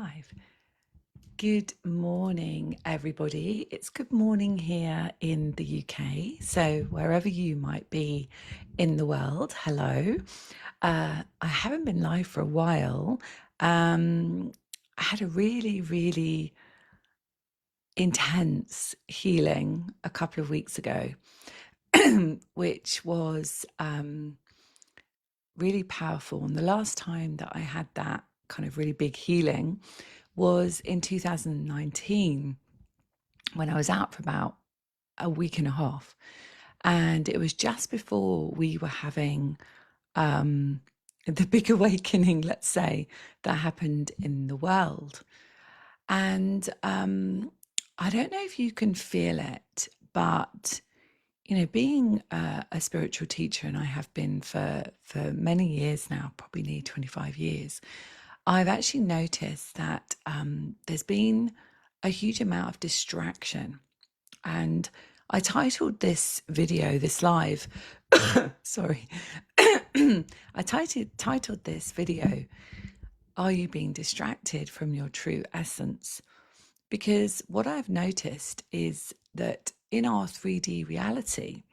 live. Good morning, everybody. It's good morning here in the UK. So, wherever you might be in the world, hello. I haven't been live for a while. I had a really intense healing a couple of weeks ago, which was really powerful. And the last time that I had that kind of really big healing was in 2019 when I was out for about a week and a half. And it was just before we were having the big awakening, let's say, that happened in the world. And I don't know if you can feel it, but being a spiritual teacher, and I have been for many years now, probably near 25 years, I've actually noticed that there's been a huge amount of distraction. And I titled this video, this live, sorry, I titled this video, Are You Being Distracted from Your True Essence? Because what I've noticed is that in our 3D reality,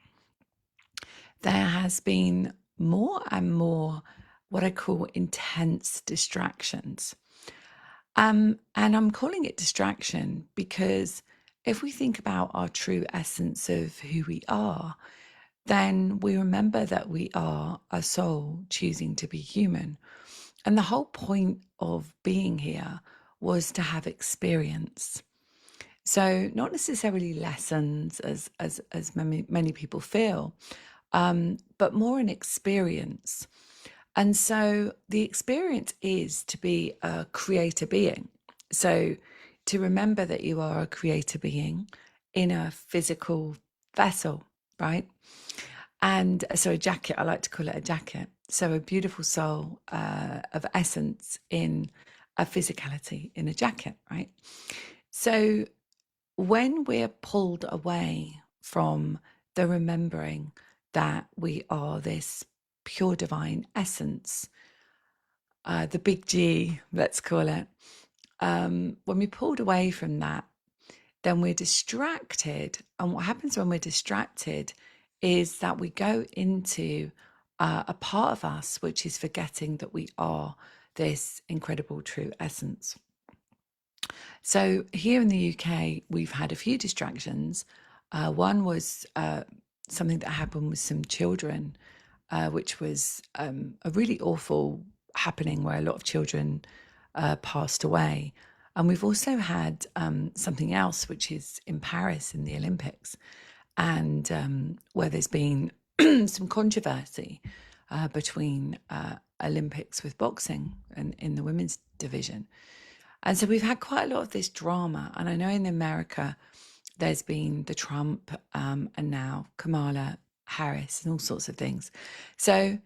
there has been more and more what I call intense distractions. And I'm calling it distraction because if we think about our true essence of who we are, then we remember that we are a soul choosing to be human. And the whole point of being here was to have experience. So not necessarily lessons as many people feel, but more an experience. And so the experience is to be a creator being. So to remember that you are a creator being in a physical vessel, right? And so a jacket, I like to call it a jacket. So a beautiful soul of essence in a physicality in a jacket, right? So when we're pulled away from the remembering that we are this pure divine essence, the big G, let's call it, when we're pulled away from that, then we're distracted. And what happens when we're distracted is that we go into a part of us which is forgetting that we are this incredible true essence. So here in the UK, we've had a few distractions. One was something that happened with some children, which was a really awful happening where a lot of children passed away. And we've also had something else, which is in Paris in the Olympics, and where there's been some controversy between Olympics with boxing and in the women's division. And so we've had quite a lot of this drama. And I know in America, there's been the Trump and now Kamala Harris and all sorts of things. So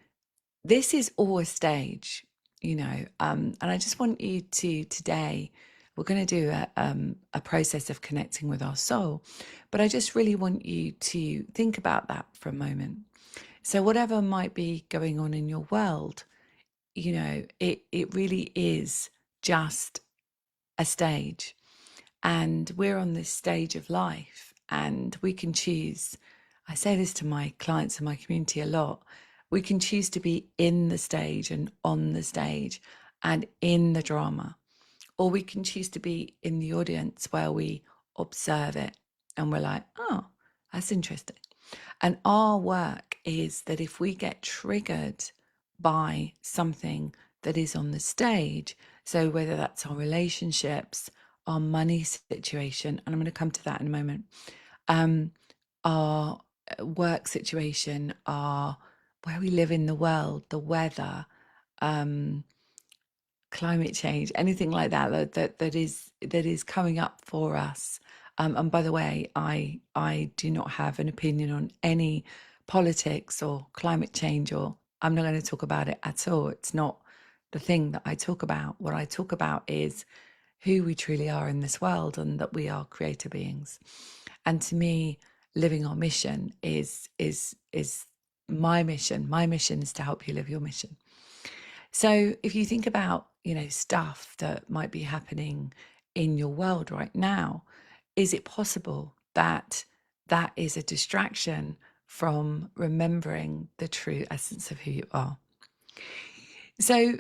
this is all a stage, and I just want you to today, we're going to do a process of connecting with our soul, but I just really want you to think about that for a moment. So whatever might be going on in your world, it really is just a stage. And we're on this stage of life and we can choose. I say this to my clients and my community a lot. We can choose to be in the stage and on the stage and in the drama, or we can choose to be in the audience where we observe it and we're like, oh, that's interesting. And our work is that if we get triggered by something that is on the stage, so whether that's our relationships, our money situation, and I'm going to come to that in a moment, our work situation, our where we live in the world, the weather, climate change, anything like that is coming up for us. And by the way, I do not have an opinion on any politics or climate change, or I'm not going to talk about it at all. It's not the thing that I talk about. What I talk about is who we truly are in this world and that we are creator beings. And to me, living our mission is my mission. My mission is to help you live your mission. So if you think about, stuff that might be happening in your world right now, is it possible that that is a distraction from remembering the true essence of who you are? So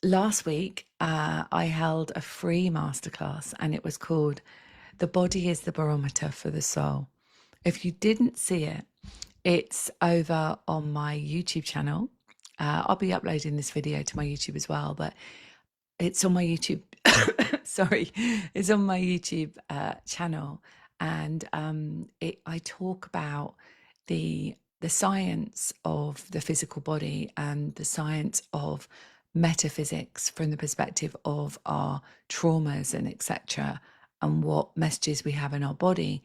last week, I held a free masterclass and it was called The Body is the Barometer for the Soul. If you didn't see it, it's over on my YouTube channel. I'll be uploading this video to my YouTube as well, but it's on my YouTube. Sorry, it's on my YouTube channel, and I talk about the science of the physical body and the science of metaphysics from the perspective of our traumas and etc. and what messages we have in our body.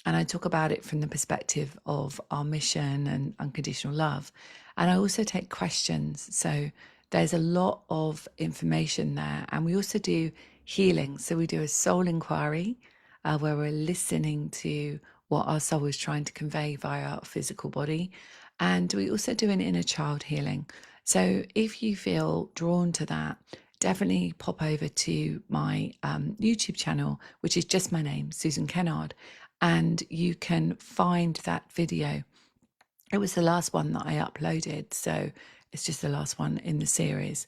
And I talk about it from the perspective of our mission and unconditional love. And I also take questions. So there's a lot of information there. And we also do healing. So we do a soul inquiry where we're listening to what our soul is trying to convey via our physical body. And we also do an inner child healing. So if you feel drawn to that, definitely pop over to my YouTube channel, which is just my name, Susan Kennard, and you can find that video. It was the last one that I uploaded, so it's just the last one in the series.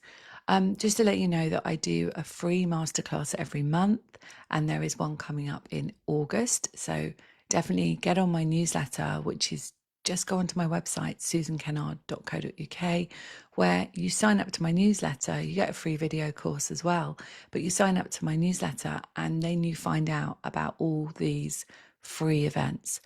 Just to let you know that I do a free masterclass every month, and there is one coming up in August. So definitely get on my newsletter, which is just go onto my website, susankennard.co.uk, where you sign up to my newsletter. You get a free video course as well, but you sign up to my newsletter and then you find out about all these free events.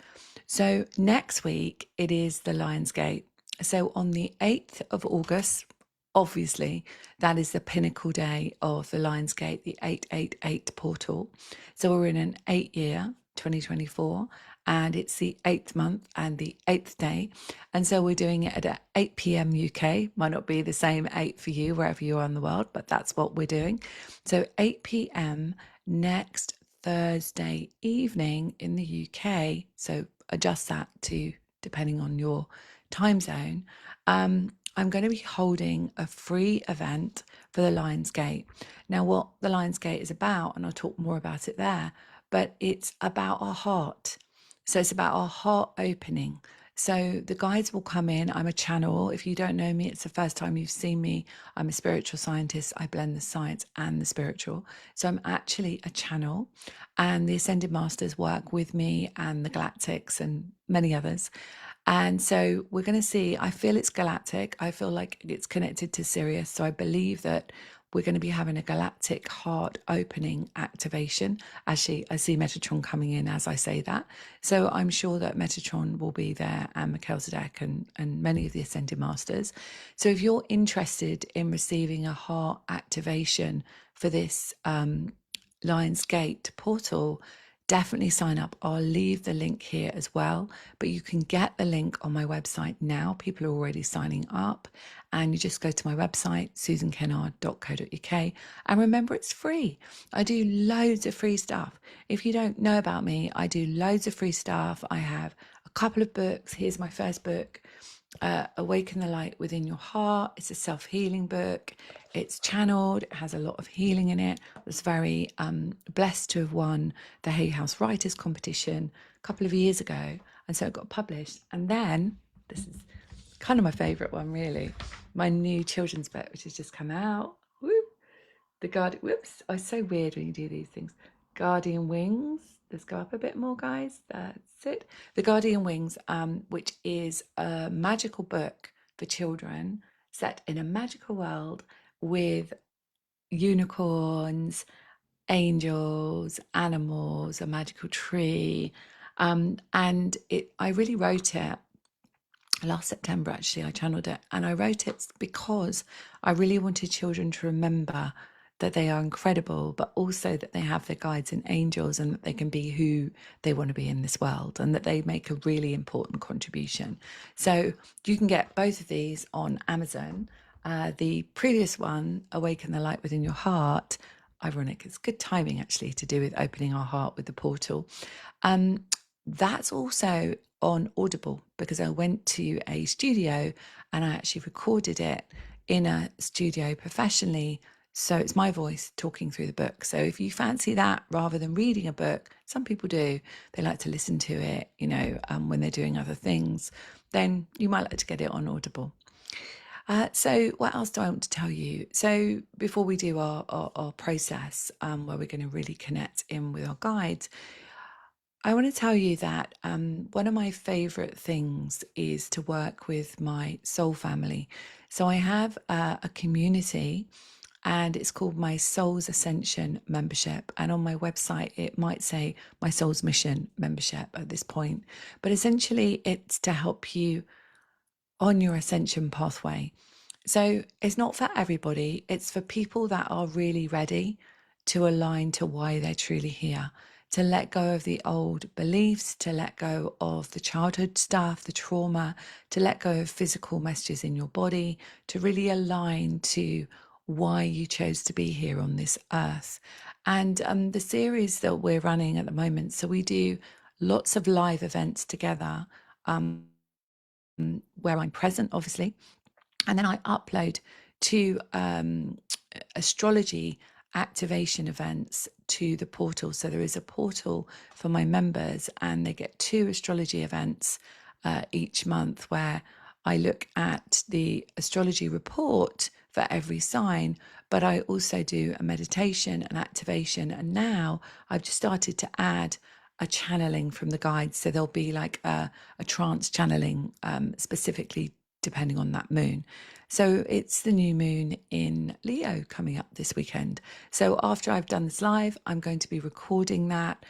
So next week, it is the Lionsgate. So on the 8th of August, obviously, that is the pinnacle day of the Lionsgate, the 888 portal. So we're in an 8-year, 2024, and it's the 8th month and the 8th day. And so we're doing it at 8 p.m. UK. Might not be the same 8 for you, wherever you are in the world, but that's what we're doing. So 8 p.m. next Thursday evening in the UK. So adjust that to depending on your time zone. I'm going to be holding a free event for the Lionsgate. Now, what the Lionsgate is about, and I'll talk more about it there, but it's about our heart. So it's about our heart opening. So the guides will come in. I'm a channel. If you don't know me, it's the first time you've seen me. I'm a spiritual scientist. I blend the science and the spiritual. So I'm actually a channel, and the Ascended Masters work with me and the Galactics and many others. And so we're going to see, I feel it's galactic. I feel like it's connected to Sirius. So I believe that we're going to be having a galactic heart opening activation. Actually, I see Metatron coming in as I say that. So I'm sure that Metatron will be there, and Melchizedek and many of the Ascended Masters. So if you're interested in receiving a heart activation for this Lionsgate portal, definitely sign up. I'll leave the link here as well, but you can get the link on my website now. People are already signing up, and you just go to my website, susankennard.co.uk, and remember, it's free. I do loads of free stuff. If you don't know about me, I do loads of free stuff. I have a couple of books. Here's my first book, Awaken the Light Within Your Heart. It's a self-healing book. It's channeled. It has a lot of healing in it. I was very blessed to have won the Hay House Writers Competition a couple of years ago, and so it got published. And then, this is kind of my favourite one, really, my new children's book, which has just come out. Whoop. The Guardian, whoops, oh, it's so weird when you do these things. Guardian Wings. Let's go up a bit more, guys. That's it. The Guardian Wings, which is a magical book for children set in a magical world with unicorns, angels, animals, a magical tree. And I really wrote it last September, actually. I channeled it, and I wrote it because I really wanted children to remember that they are incredible, but also that they have their guides and angels, and that they can be who they want to be in this world, and that they make a really important contribution. So you can get both of these on Amazon. The previous one, Awaken the Light Within Your Heart, ironic, it's good timing actually, to do with opening our heart with the portal. That's also on Audible, because I went to a studio and I actually recorded it in a studio professionally. So it's my voice talking through the book. So if you fancy that rather than reading a book, some people do, they like to listen to it, when they're doing other things, then you might like to get it on Audible. So what else do I want to tell you? So before we do our process, where we're going to really connect in with our guides, I want to tell you that one of my favorite things is to work with my soul family. So I have a community, and it's called my Soul's Ascension membership. And on my website, it might say my Soul's Mission membership at this point. But essentially, it's to help you on your ascension pathway. So it's not for everybody, it's for people that are really ready to align to why they're truly here, to let go of the old beliefs, to let go of the childhood stuff, the trauma, to let go of physical messages in your body, to really align to why you chose to be here on this earth. And the series that we're running at the moment, so we do lots of live events together, where I'm present, obviously, and then I upload two astrology activation events to the portal. So there is a portal for my members, and they get two astrology events each month where I look at the astrology report for every sign, but I also do a meditation and activation. And now I've just started to add a channeling from the guides. So there'll be like a trance channeling, specifically depending on that moon. So it's the new moon in Leo coming up this weekend. So after I've done this live, I'm going to be recording that,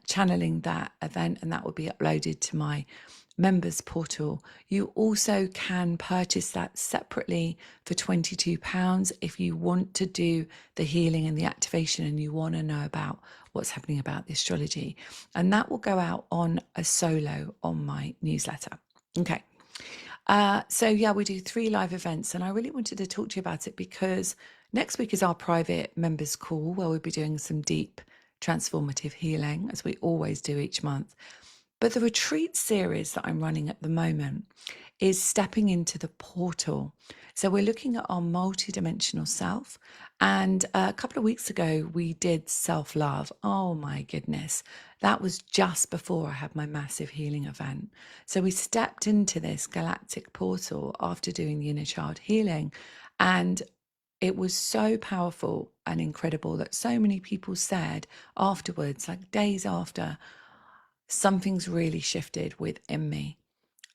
channeling that event, and that will be uploaded to my members portal. You also can purchase that separately for £22 if you want to do the healing and the activation and you want to know about what's happening about the astrology. And that will go out on a solo on my newsletter. Okay. So yeah, we do 3 live events, and I really wanted to talk to you about it because next week is our private members call where we'll be doing some deep transformative healing, as we always do each month. But the retreat series that I'm running at the moment is stepping into the portal. So we're looking at our multidimensional self. And a couple of weeks ago, we did self-love. Oh my goodness. That was just before I had my massive healing event. So we stepped into this galactic portal after doing the inner child healing. And it was so powerful and incredible that so many people said afterwards, like days after, something's really shifted within me.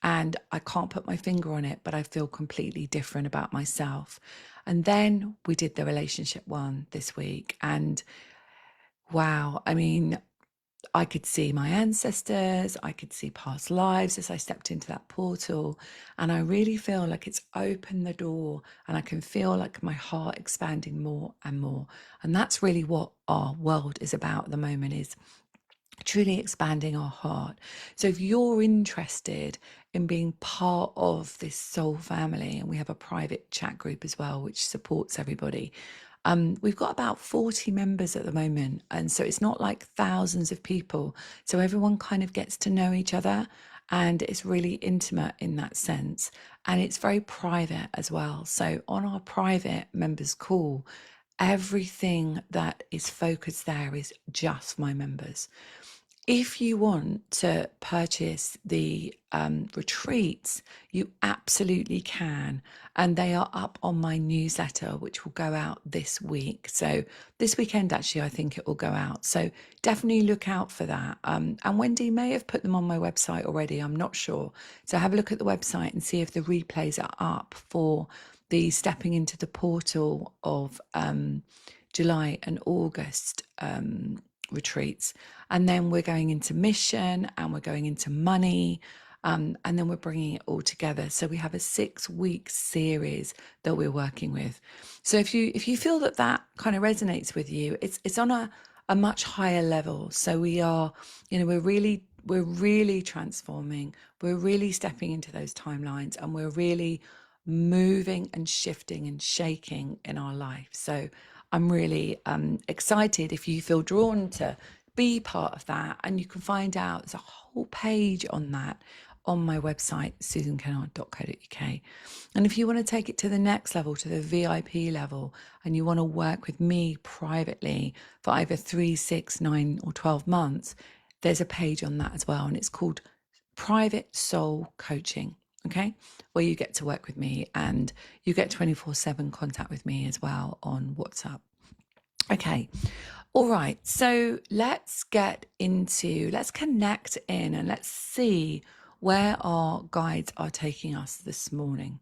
And I can't put my finger on it, but I feel completely different about myself. And then we did the relationship one this week. And wow, I mean, I could see my ancestors, I could see past lives as I stepped into that portal. And I really feel like it's opened the door, and I can feel like my heart expanding more and more. And that's really what our world is about at the moment, is truly expanding our heart. So if you're interested in being part of this soul family, and we have a private chat group as well, which supports everybody. We've got about 40 members at the moment. And so it's not like thousands of people. So everyone kind of gets to know each other, and it's really intimate in that sense. And it's very private as well. So on our private members call, everything that is focused there is just my members. If you want to purchase the retreats, you absolutely can. And they are up on my newsletter, which will go out this week. So this weekend, actually, I think it will go out. So definitely look out for that. And Wendy may have put them on my website already. I'm not sure. So have a look at the website and see if the replays are up for the stepping into the portal of July and August retreats. And then we're going into mission, and we're going into money, and then we're bringing it all together. So we have a 6-week series that we're working with. So if you feel that that kind of resonates with you, it's on a much higher level. So we are, we're really transforming. We're really stepping into those timelines, and we're really moving and shifting and shaking in our life. So I'm really excited if you feel drawn to be part of that. And you can find out, there's a whole page on that on my website, susankennard.co.uk. And if you want to take it to the next level, to the VIP level, and you want to work with me privately for either 3, 6, 9, or 12 months, there's a page on that as well. And it's called Private Soul Coaching. Okay, where you get to work with me and you get 24/7 contact with me as well on WhatsApp. Okay, all right, so let's connect in and let's see where our guides are taking us this morning.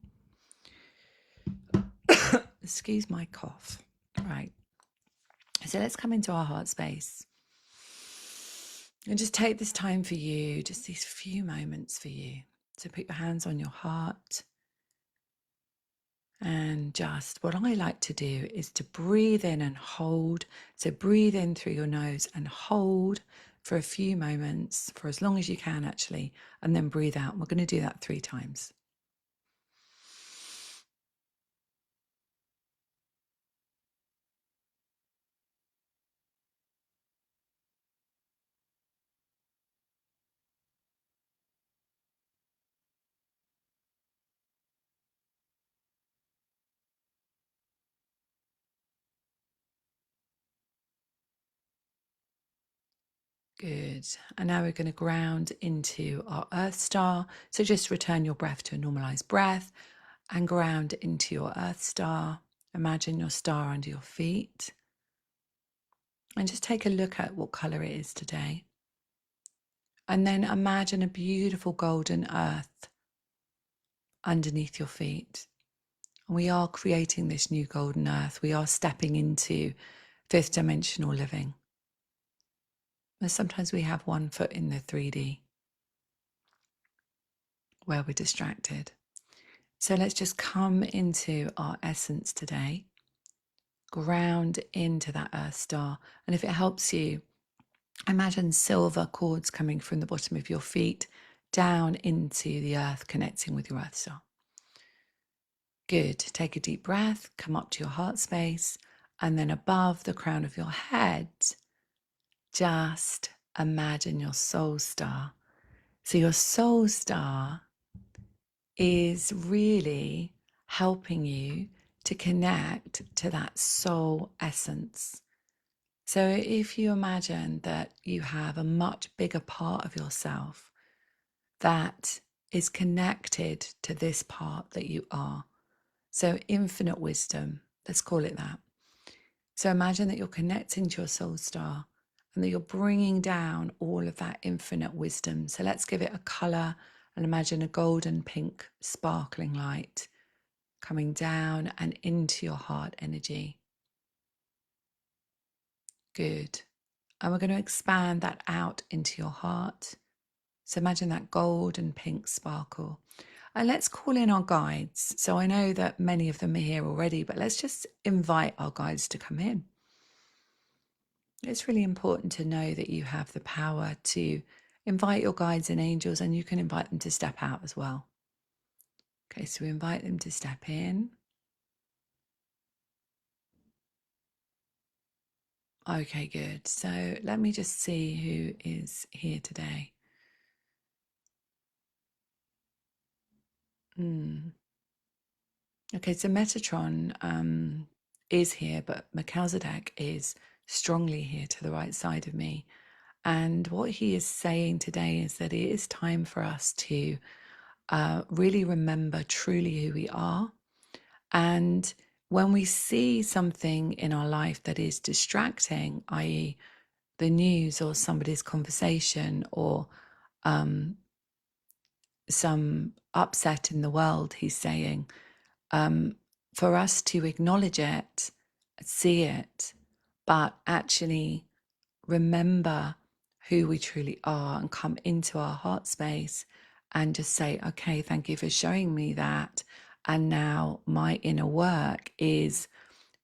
Excuse my cough. Right, so let's come into our heart space and just take this time for you, just these few moments for you. So put your hands on your heart. And just what I like to do is to breathe in and hold. So breathe in through your nose and hold for a few moments, for as long as you can actually, and then breathe out. We're going to do that 3 times. Good. And now we're going to ground into our Earth Star. So just return your breath to a normalized breath and ground into your Earth Star. Imagine your star under your feet. And just take a look at what color it is today. And then imagine a beautiful golden earth underneath your feet. We are creating this new golden earth. We are stepping into 5th dimensional living. And sometimes we have one foot in the 3D where we're distracted. So let's just come into our essence today, ground into that earth star. And if it helps you, imagine silver cords coming from the bottom of your feet down into the earth, connecting with your earth star. Good. Take a deep breath, come up to your heart space, and then above the crown of your head, just imagine your soul star. So your soul star is really helping you to connect to that soul essence. So if you imagine that you have a much bigger part of yourself that is connected to this part that you are. So infinite wisdom, let's call it that. So imagine that you're connecting to your soul star and that you're bringing down all of that infinite wisdom. So let's give it a color and imagine a golden pink sparkling light coming down and into your heart energy. Good. And we're going to expand that out into your heart. So imagine that golden pink sparkle. And let's call in our guides. So I know that many of them are here already, but let's just invite our guides to come in. It's really important to know that you have the power to invite your guides and angels, and you can invite them to step out as well. Okay, so we invite them to step in. Okay, good. So let me just see who is here today. Okay, so Metatron is here, but Melchizedek is strongly here to the right side of me. And what he is saying today is that it is time for us to really remember truly who we are. And when we see something in our life that is distracting, i.e., the news or somebody's conversation or some upset in the world, he's saying, for us to acknowledge it, see it, but actually remember who we truly are and come into our heart space and just say, okay, thank you for showing me that. And now my inner work is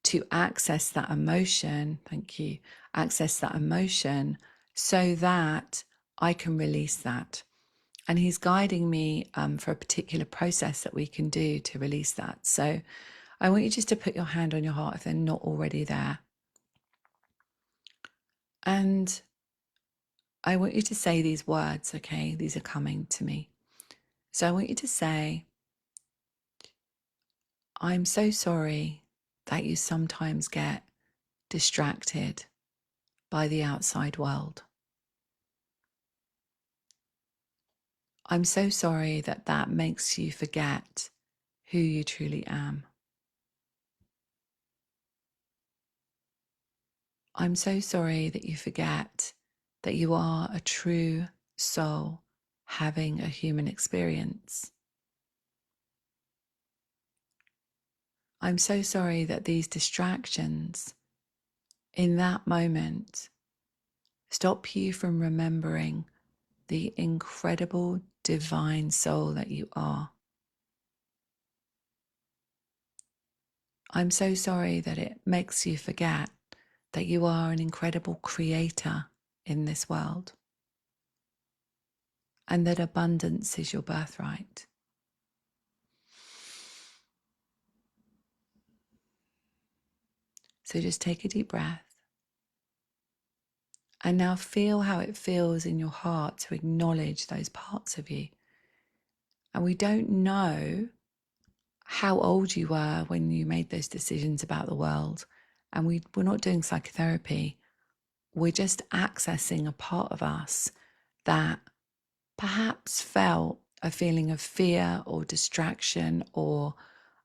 to access that emotion. Thank you. Access that emotion so that I can release that. And he's guiding me for a particular process that we can do to release that. So I want you just to put your hand on your heart if they're not already there. And I want you to say these words, okay? These are coming to me. So I want you to say, I'm so sorry that you sometimes get distracted by the outside world. I'm so sorry that that makes you forget who you truly am. I'm so sorry that you forget that you are a true soul having a human experience. I'm so sorry that these distractions in that moment stop you from remembering the incredible divine soul that you are. I'm so sorry that it makes you forget that you are an incredible creator in this world and that abundance is your birthright. So just take a deep breath and now feel how it feels in your heart to acknowledge those parts of you. And we don't know how old you were when you made those decisions about the world. And we're not doing psychotherapy. We're just accessing a part of us that perhaps felt a feeling of fear or distraction or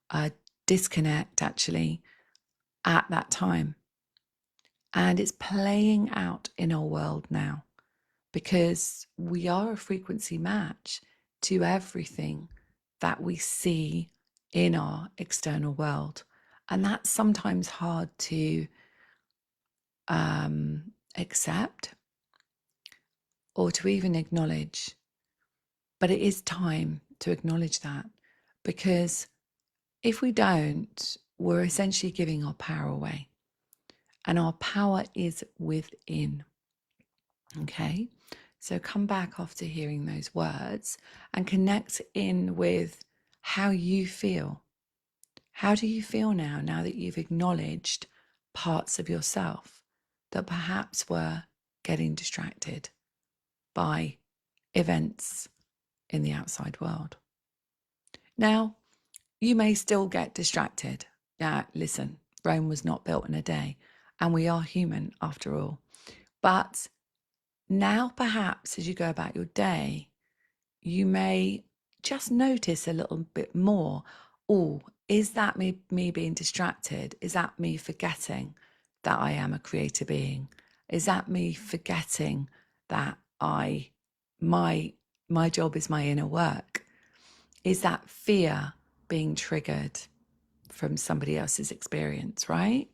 a disconnect actually at that time. And it's playing out in our world now because we are a frequency match to everything that we see in our external world. And that's sometimes hard to accept or to even acknowledge. But it is time to acknowledge that, because if we don't, we're essentially giving our power away. And our power is within. Okay? So come back after hearing those words and connect in with how you feel. How do you feel now that you've acknowledged parts of yourself that perhaps were getting distracted by events in the outside world? Now, you may still get distracted. Listen, Rome was not built in a day, and we are human after all. But now, perhaps as you go about your day, you may just notice a little bit more. Oh, is that me being distracted? Is that me forgetting that I am a creator being? Is that me forgetting that my job is my inner work? Is that fear being triggered from somebody else's experience, right?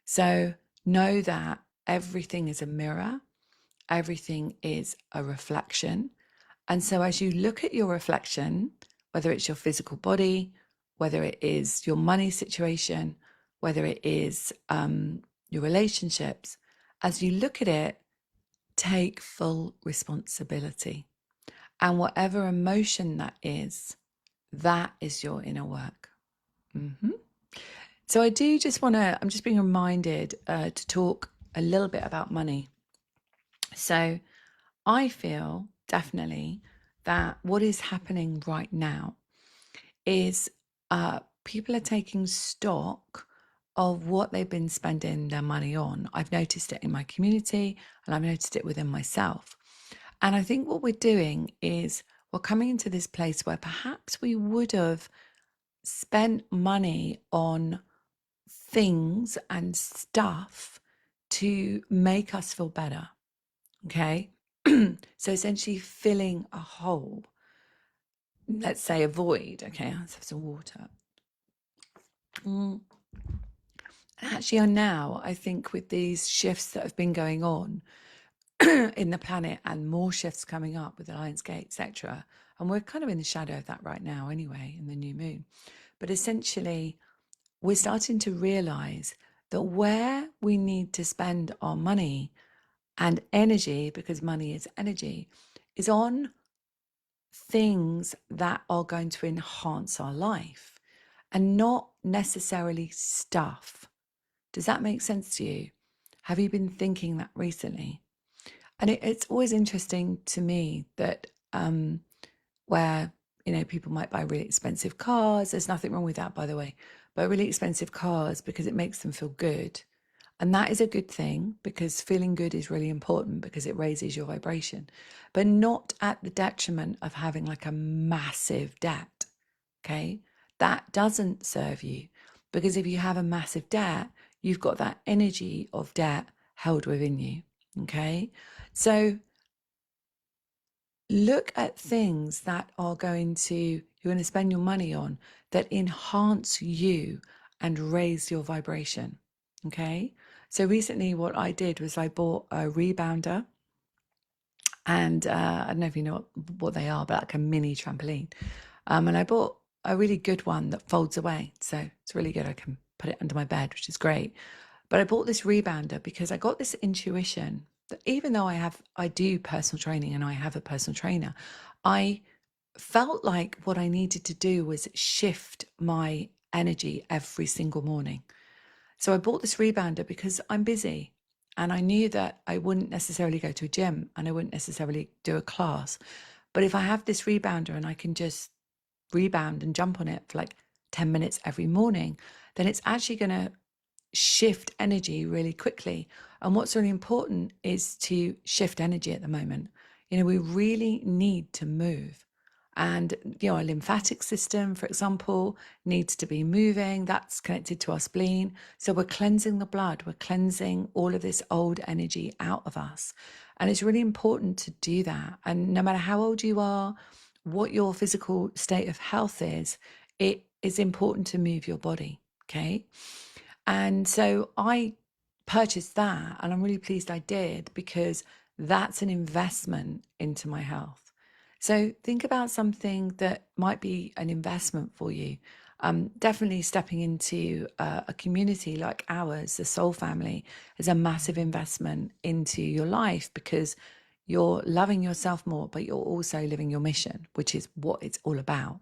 So know that everything is a mirror, everything is a reflection. And so as you look at your reflection, whether it's your physical body, whether it is your money situation, whether it is your relationships, as you look at it, take full responsibility. And whatever emotion that is your inner work. Mm-hmm. So I do just want to, I'm just being reminded to talk a little bit about money. So I feel definitely that what is happening right now is people are taking stock of what they've been spending their money on. I've noticed it in my community and I've noticed it within myself. And I think what we're doing is we're coming into this place where perhaps we would have spent money on things and stuff to make us feel better. Okay. So essentially filling a hole, let's say a void. Okay, let's have some water. Actually, now I think with these shifts that have been going on in the planet and more shifts coming up with the Lionsgate, etc., and we're kind of in the shadow of that right now anyway, in the new moon. But essentially, we're starting to realize that where we need to spend our money and energy, because money is energy, is on things that are going to enhance our life and not necessarily stuff. Does that make sense to you? Have you been thinking that recently? And it's always interesting to me that where you know, people might buy really expensive cars. There's nothing wrong with that, by the way, but really expensive cars because it makes them feel good. And that is a good thing, because feeling good is really important because it raises your vibration, but not at the detriment of having like a massive debt. Okay. That doesn't serve you, because if you have a massive debt, you've got that energy of debt held within you. Okay. So look at things that are you're going to spend your money on that enhance you and raise your vibration. Okay. So recently what I did was I bought a rebounder, and I don't know if you know what they are, but like a mini trampoline. And I bought a really good one that folds away. So it's really good. I can put it under my bed, which is great. But I bought this rebounder because I got this intuition that even though I do personal training and I have a personal trainer, I felt like what I needed to do was shift my energy every single morning. So I bought this rebounder because I'm busy, and I knew that I wouldn't necessarily go to a gym and I wouldn't necessarily do a class. But if I have this rebounder and I can just rebound and jump on it for like 10 minutes every morning, then it's actually going to shift energy really quickly. And what's really important is to shift energy at the moment. You know, we really need to move. And, you know, our lymphatic system, for example, needs to be moving. That's connected to our spleen. So we're cleansing the blood, we're cleansing all of this old energy out of us. And it's really important to do that. And no matter how old you are, what your physical state of health is, it is important to move your body. Okay. And so I purchased that, and I'm really pleased I did, because that's an investment into my health. So think about something that might be an investment for you. Definitely stepping into a community like ours, the Soul Family, is a massive investment into your life, because you're loving yourself more, but you're also living your mission, which is what it's all about.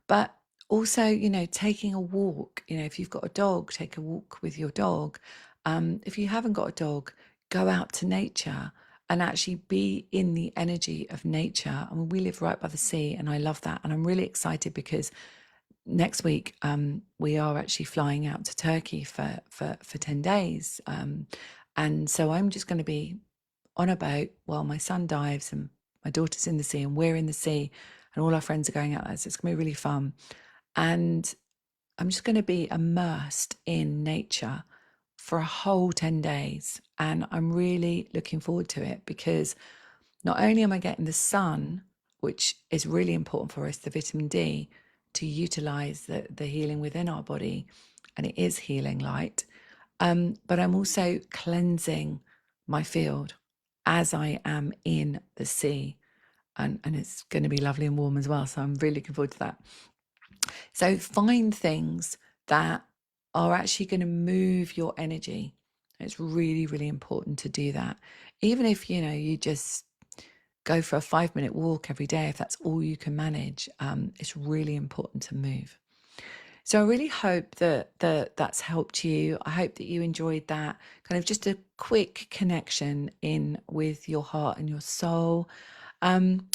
But also, you know, taking a walk, you know, if you've got a dog, take a walk with your dog. If you haven't got a dog, go out to nature and actually be in the energy of nature. I mean, we live right by the sea, and I love that. And I'm really excited because next week we are actually flying out to Turkey for 10 days. And so I'm just going to be on a boat while my son dives and my daughter's in the sea and we're in the sea and all our friends are going out there. So it's going to be really fun. And I'm just going to be immersed in nature for a whole 10 days. And I'm really looking forward to it, because not only am I getting the sun, which is really important for us, the vitamin D, to utilize the healing within our body, and it is healing light, but I'm also cleansing my field as I am in the sea. And it's going to be lovely and warm as well. So I'm really looking forward to that. So find things that are actually going to move your energy. It's really, really important to do that. Even if, you know, you just go for a 5-minute walk every day, if that's all you can manage, it's really important to move. So I really hope that's helped you. I hope that you enjoyed that kind of just a quick connection in with your heart and your soul. Um,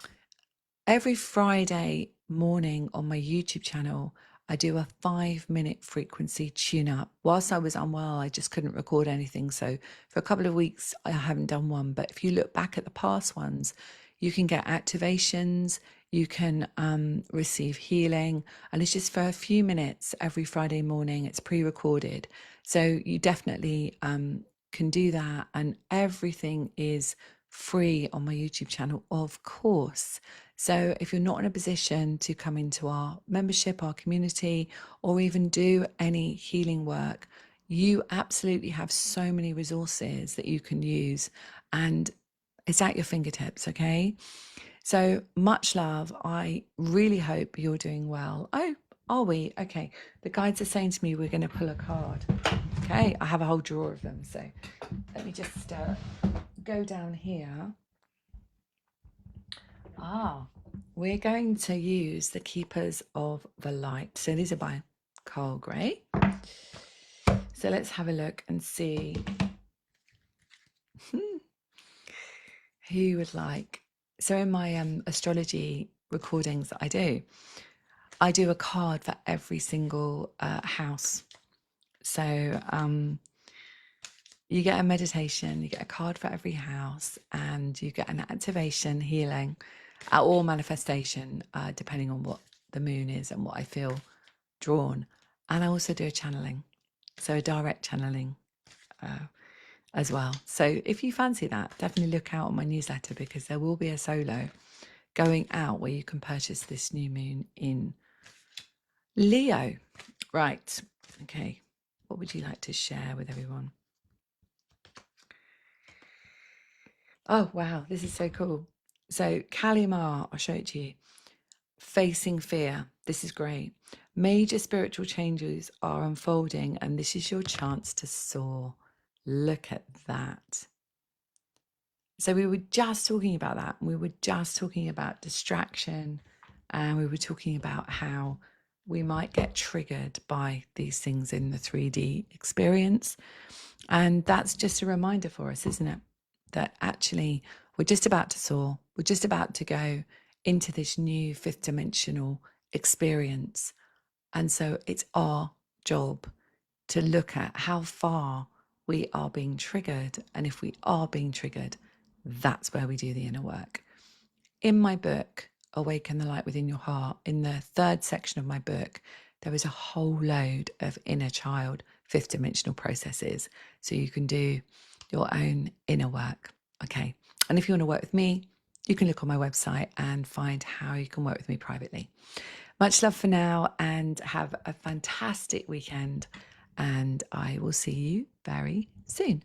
every Friday morning on my YouTube channel, I do a 5-minute frequency tune up. Whilst I was unwell, I just couldn't record anything. So for a couple of weeks, I haven't done one. But if you look back at the past ones, you can get activations, you can receive healing, and it's just for a few minutes every Friday morning. It's pre-recorded. So you definitely can do that. And everything is free on my YouTube channel, of course. So if you're not in a position to come into our membership, our community, or even do any healing work, you absolutely have so many resources that you can use, and it's at your fingertips, okay? So much love. I really hope you're doing well. Oh, are we? Okay. The guides are saying to me we're going to pull a card. Okay. I have a whole drawer of them. So let me just go down here. We're going to use the Keepers of the Light. So these are by Carl Gray. So let's have a look and see who would like. So in my astrology recordings that I do a card for every single house. So you get a meditation, you get a card for every house, and you get an activation, healing, or manifestation, depending on what the moon is and what I feel drawn. And I also do a channeling, so a direct channeling as well. So if you fancy that, definitely look out on my newsletter, because there will be a solo going out where you can purchase this new moon in Leo. Right. Okay. What would you like to share with everyone? Oh, wow. This is so cool. So, Kalimar, I'll show it to you. Facing fear. This is great. Major spiritual changes are unfolding, and this is your chance to soar. Look at that. So, we were just talking about that. We were just talking about distraction, and we were talking about how we might get triggered by these things in the 3D experience. And that's just a reminder for us, isn't it? That actually we're just about to soar. We're just about to go into this new fifth dimensional experience. And so it's our job to look at how far we are being triggered. And if we are being triggered, that's where we do the inner work. In my book, Awaken the Light Within Your Heart, in the third section of my book, there is a whole load of inner child fifth dimensional processes. So you can do your own inner work. Okay. And if you want to work with me, you can look on my website and find how you can work with me privately. Much love for now, and have a fantastic weekend. And I will see you very soon.